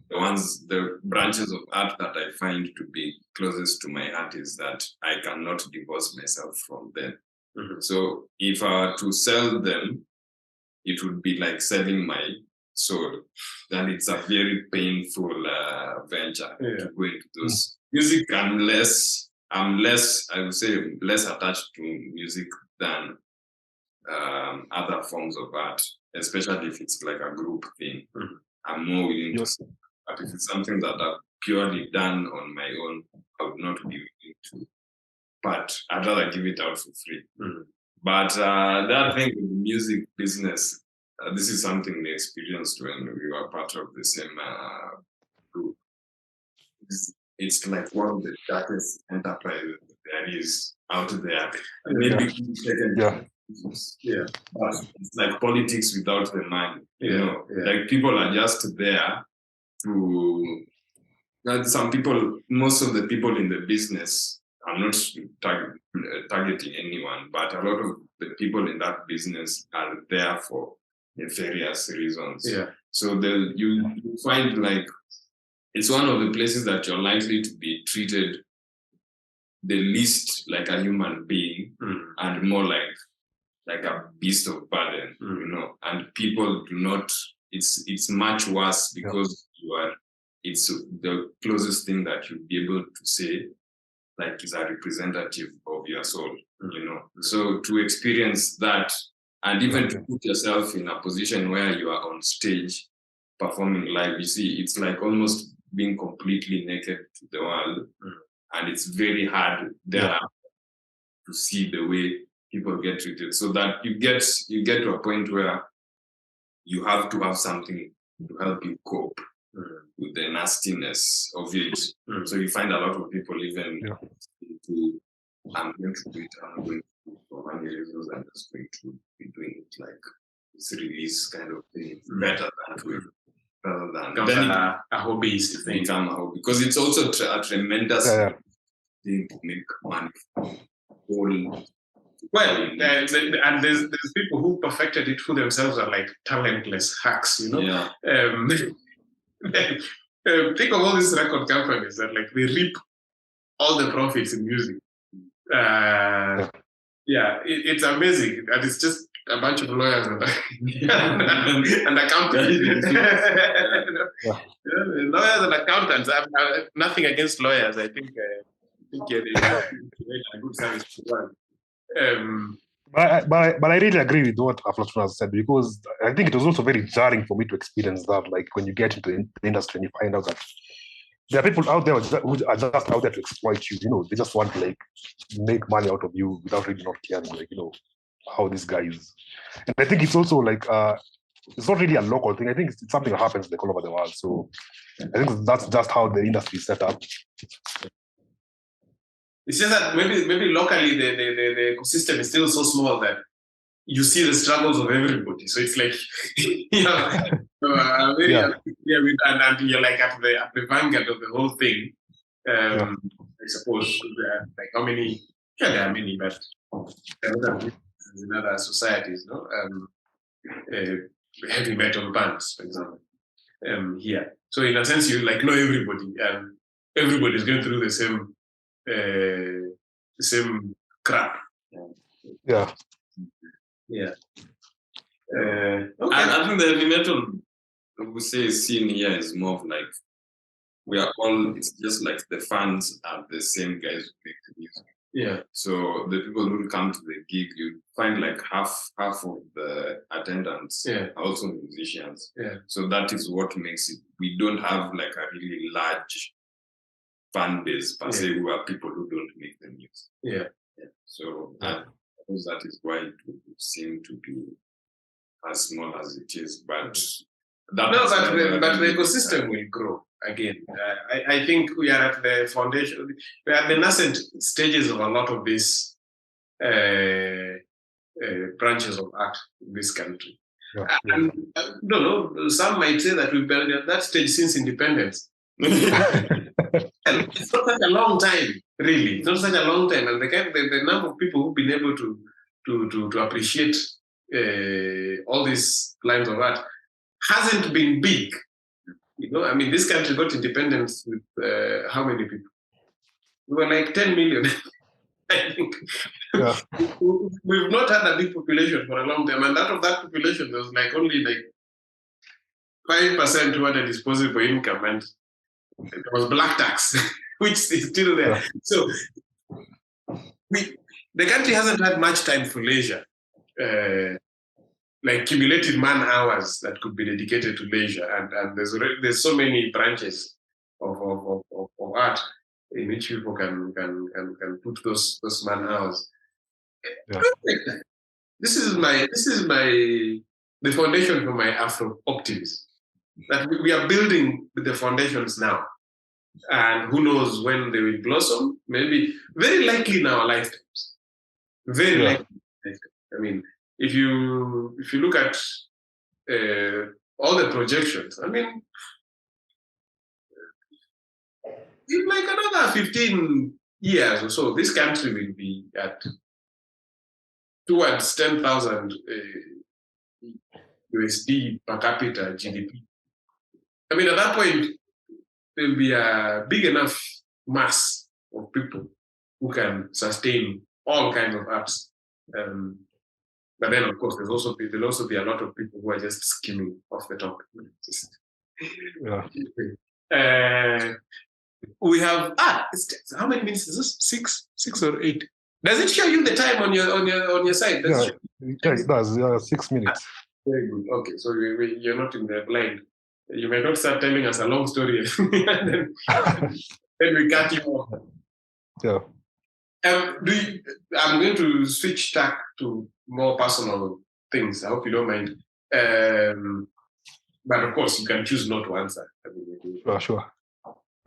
the branches of art that I find to be closest to my heart, is that I cannot divorce myself from them. Mm-hmm. So if I were to sell them, it would be like selling my soul. Then it's a very painful venture to go into those. Music, I'm less, I would say, less attached to music than other forms of art, especially if it's like a group thing. Mm-hmm. I'm more willing to say. But if it's something that I've purely done on my own, I would not be willing to. But I'd rather give it out for free. Mm-hmm. But that thing with the music business, this is something we experienced when we were part of the same group. It's like one of the darkest enterprises there is out there. And maybe but it's like politics without the money. You know, like people are just there to. Some people, most of the people in the business, I'm not targeting anyone, but a lot of the people in that business are there for nefarious reasons. Yeah. So you find like it's one of the places that you're likely to be treated the least like a human being and more like a beast of burden, you know. And people do not. It's much worse because it's the closest thing that you'll be able to say, like, is a representative of your soul, you know. So to experience that, and even to put yourself in a position where you are on stage performing live, you see, it's like almost being completely naked to the world, and it's very hard there to see the way people get treated. So that you get to a point where you have to have something to help you cope with the nastiness of it. So you find a lot of people even I'm going to do it, I'm going to, for many reasons, I'm just going to be doing it like this release kind of thing. It's better than a hobby thing. Become a hobby. Because it's also a tremendous thing to make money from. Well, and there's people who perfected it who themselves are like talentless hacks, you know. Think of all these record companies that like they reap all the profits in music. It's amazing, and it's just a bunch of lawyers and accountants. Lawyers and accountants. I have nothing against lawyers. I think you're a good service to one. But I really agree with what Aflatun has said, because I think it was also very jarring for me to experience that. Like when you get into the industry and you find out that there are people out there who are just out there to exploit you. You know, they just want to like make money out of you without really not caring, like, you know, how this guy is. And I think it's also like it's not really a local thing. I think it's something that happens like all over the world. So I think that's just how the industry is set up. It's just that maybe locally the ecosystem is still so small that you see the struggles of everybody. So it's like, and you're like at the vanguard of the whole thing. I suppose like how many? Yeah, there are many, but there are other businesses in other societies, no? Heavy metal bands, for example, here. So in a sense, you like know everybody, and everybody is going through the same crap. Yeah. Yeah. And I think the heavy metal, we say, scene here is more of like we are all. It's just like the fans are the same guys who make the music. Yeah. So the people who come to the gig, you find like half of the attendants are also musicians. Yeah. So that is what makes it. We don't have like a really large fan base per se who are people who don't make the music. Yeah. So that is why it would seem to be as small as it is, but but the ecosystem will grow again. I think we are at the foundation. We are at the nascent stages of a lot of these branches of art in this country. And I don't know. Some might say that we've been at that stage since independence. It's not such a long time, really. It's not such a long time, and the number of people who've been able to appreciate all these lines of art hasn't been big. I mean, this country got independence with how many people? We were like 10 million. I think we've not had a big population for a long time, and out of that population, there was like only like 5% who had a disposable income, and it was black tax, which is still there. So the country hasn't had much time for leisure. Like cumulative man hours that could be dedicated to leisure, and there's so many branches of art in which people can put those man hours. This is the foundation for my Afro optimism. That we are building the foundations now, and who knows when they will blossom? Maybe very likely in our lifetimes. Very likely. I mean, if you look at all the projections, I mean, in like another 15 years or so, this country will be at towards 10,000 USD per capita GDP. I mean, at that point, there will be a big enough mass of people who can sustain all kinds of arts. But then, of course, there'll also be a lot of people who are just skimming off the top. We have how many minutes is this? 6 or 8? Does it show you the time on your side? It does. 6 minutes. Very good. Okay, so you're not in the blind. You may not start telling us a long story, and then we cut you off. Yeah. I'm going to switch tack to more personal things. I hope you don't mind. But of course, you can choose not to answer. Sure.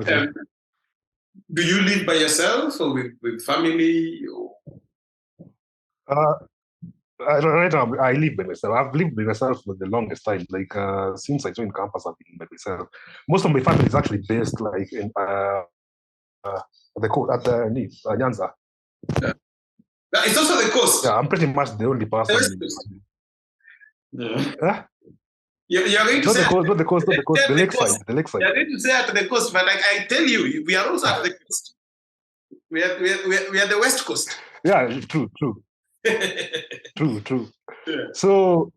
Okay. Do you live by yourself or with family? Right now, I live by myself. I've lived by myself for the longest time. Like since I joined campus, I've been by myself. Most of my family is actually based like in at the Nyanza. Yeah. It's also the coast. Yeah, I'm pretty much the only person. You're going to say not the coast, the lakeside. The lakeside. You're going to say at the coast, but like I tell you, we are also at the coast. We are the west coast. Yeah, true. True. Yeah. So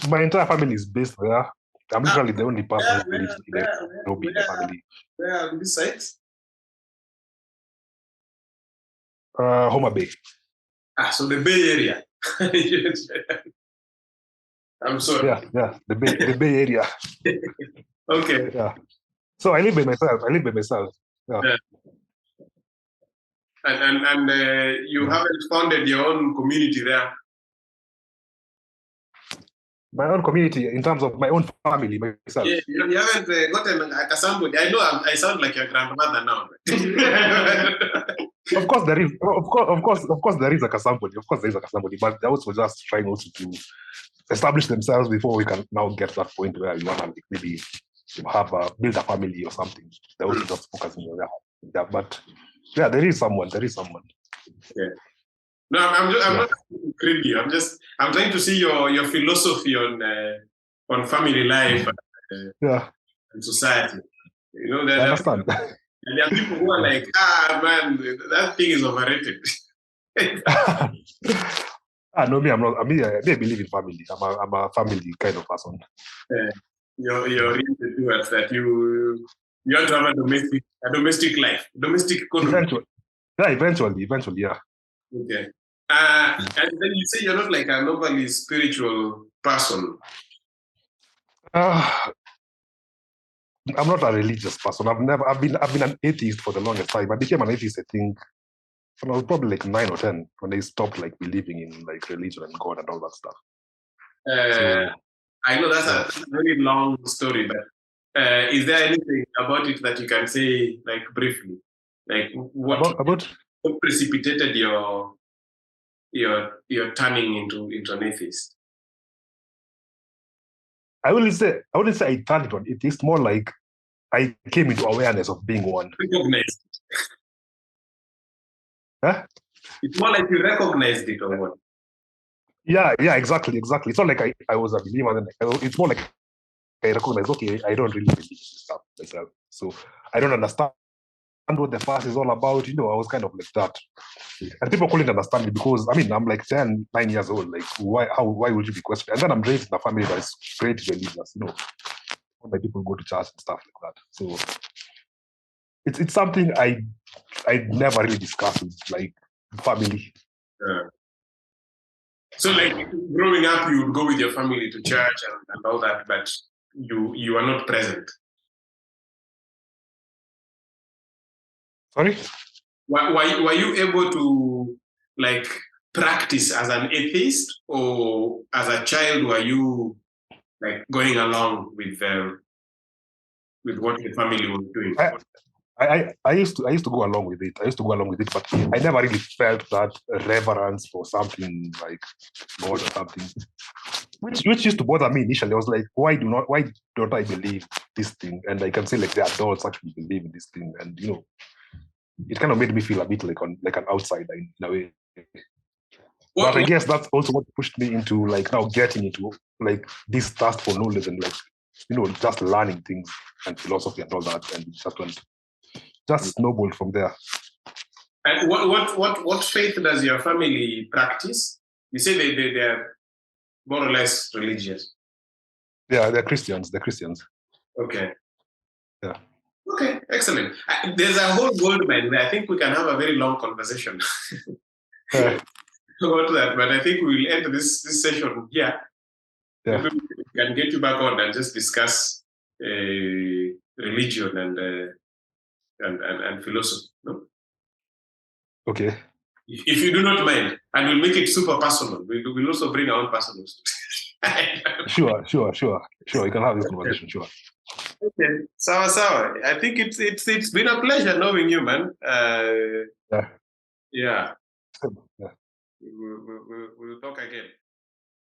my entire family is based there. I'm literally the only person who lives in the family. Where are these sites? Homa Bay. So the Bay Area. I'm sorry. Yeah, the Bay Area. Okay. Yeah. So I live by myself. Yeah. And you haven't founded your own community there? My own community in terms of my own family, myself. Yeah, you haven't gotten like somebody. I know I sound like your grandmother now. Of course there is. Of course there is like somebody. Of course there is like somebody, but they're also just trying also to establish themselves before we can now get to that point where you want to maybe have build a family or something. They're also just focusing on that. Yeah, but yeah, there is someone. There is someone. Okay. No, I'm not greedy. I'm trying to see your philosophy on family life and society. You know, I understand. There are people who are like, man, that thing is overrated. No, me, I'm not. I mean, I believe in family. I'm a family kind of person. You're oriented towards that. You want to have a domestic life, domestic economy. Eventually, yeah. Okay. And then you say you're not like an overly spiritual person. I'm not a religious person. I've been an atheist for the longest time. I became an atheist, I think, when I was probably like 9 or 10, when I stopped like believing in like religion and God and all that stuff. I know that's a very long story, but is there anything about it that you can say like briefly? Like what precipitated your turning into an atheist? I wouldn't say I turned into an atheist. More like I came into awareness of being one. Recognized. Huh? It's more like you recognized it or what? Yeah, exactly. It's not like I was a believer. And it's more like I recognize, okay, I don't really believe in this stuff myself. So I don't understand what the fuss is all about. You know, I was kind of like that. And people couldn't understand me because, I mean, I'm like 10, 9 years old. Like, why would you be questioning? And then I'm raised in a family that is great religious, you know. All my people go to church and stuff like that. So it's something I never really discussed with like family. So like growing up, you would go with your family to church and all that, but you are not present. Sorry? Were you able to like practice as an atheist, or as a child were you like going along with what the family was doing? I used to go along with it. But I never really felt that reverence for something like God or something, which used to bother me initially. I was like, why don't I believe this thing? And I can say like the adults actually believe in this thing, and you know, it kind of made me feel a bit like an outsider in a way. But I guess that's also what pushed me into like now getting into like this thirst for knowledge and like, you know, just learning things and philosophy and all that, and just snowballed from there. And what faith does your family practice? You say they're more or less religious. Yeah, they're Christians. Okay. Yeah. Okay, excellent. There's a whole gold mine there. I think we can have a very long conversation about that, but I think we will end this session here. Yeah. Maybe we can get you back on and just discuss religion and philosophy. No? Okay. If you do not mind, and we'll make it super personal. We'll also bring our own personal Sure. You can have this conversation, sure. Okay, sawa. I think it's been a pleasure knowing you, man. Yeah. Yeah. We'll talk again.